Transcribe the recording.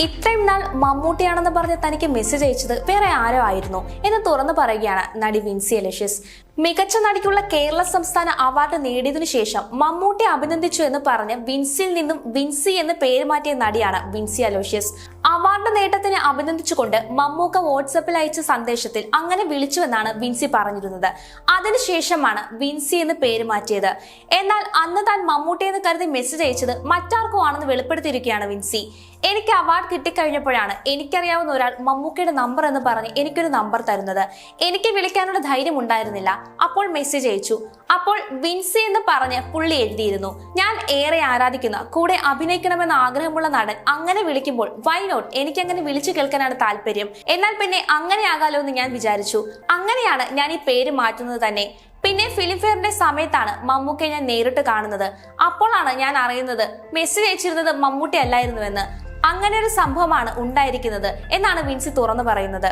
ഇത്രയും നാൾ മമ്മൂട്ടിയാണെന്ന് പറഞ്ഞ് തനിക്ക് മെസ്സേജ് അയച്ചത് വേറെ ആരോ ആയിരുന്നു എന്ന് തുറന്നു പറയുകയാണ് നടി വിൻസി അലോഷ്യസ്. മികച്ച നടിക്കുള്ള കേരള സംസ്ഥാന അവാർഡ് നേടിയതിനു ശേഷം മമ്മൂട്ടി അഭിനന്ദിച്ചു എന്ന് പറഞ്ഞ് വിൻസിയിൽ നിന്നും വിൻസി എന്ന് പേര് മാറ്റിയ നടിയാണ് വിൻസി അലോഷ്യസ്. അവാർഡ് നേട്ടത്തിന് അഭിനന്ദിച്ചുകൊണ്ട് മമ്മൂക്ക വാട്സപ്പിൽ അയച്ച സന്ദേശത്തിൽ അങ്ങനെ വിളിച്ചുവെന്നാണ് വിൻസി പറഞ്ഞിരുന്നത്. അതിനുശേഷമാണ് വിൻസി എന്ന് പേര് മാറ്റിയത്. എന്നാൽ അന്ന് താൻ മമ്മൂട്ടി എന്ന് കരുതി മെസ്സേജ് അയച്ചത് മറ്റാർക്കോ ആണെന്ന് വെളിപ്പെടുത്തിയിരിക്കുകയാണ് വിൻസി. എനിക്ക് അവാർഡ് കിട്ടിക്കഴിഞ്ഞപ്പോഴാണ് എനിക്കറിയാവുന്ന ഒരാൾ മമ്മൂക്കയുടെ നമ്പർ എന്ന് പറഞ്ഞ് എനിക്കൊരു നമ്പർ തരുന്നത്. എനിക്ക് വിളിക്കാനുള്ള ധൈര്യം ഉണ്ടായിരുന്നില്ല. അപ്പോൾ മെസ്സേജ് അയച്ചു. അപ്പോൾ വിൻസി എന്ന് പറഞ്ഞ് പുള്ളി എഴുതിയിരുന്നു. ഞാൻ ഏറെ ആരാധിക്കുന്ന കൂടെ അഭിനയിക്കണമെന്ന് ആഗ്രഹമുള്ള നടൻ അങ്ങനെ വിളിക്കുമ്പോൾ വൈ നോട്ട്, എനിക്ക് അങ്ങനെ വിളിച്ചു കേൾക്കാനാണ് താല്പര്യം. എന്നാൽ പിന്നെ അങ്ങനെ ആകാലോ എന്ന് ഞാൻ വിചാരിച്ചു. അങ്ങനെയാണ് ഞാൻ ഈ പേര് മാറ്റുന്നത് തന്നെ. പിന്നെ ഫിലിംഫെയറിന്റെ സമയത്താണ് മമ്മൂക്കയെ ഞാൻ നേരിട്ട് കാണുന്നത്. അപ്പോഴാണ് ഞാൻ അറിയുന്നത് മെസ്സേജ് അയച്ചിരുന്നത് മമ്മൂട്ടി അല്ലായിരുന്നുവെന്ന്. അങ്ങനെ ഒരു സംഭവമാണ് ഉണ്ടായിരിക്കുന്നത് എന്നാണ് വിൻസി തുറന്നു പറയുന്നത്.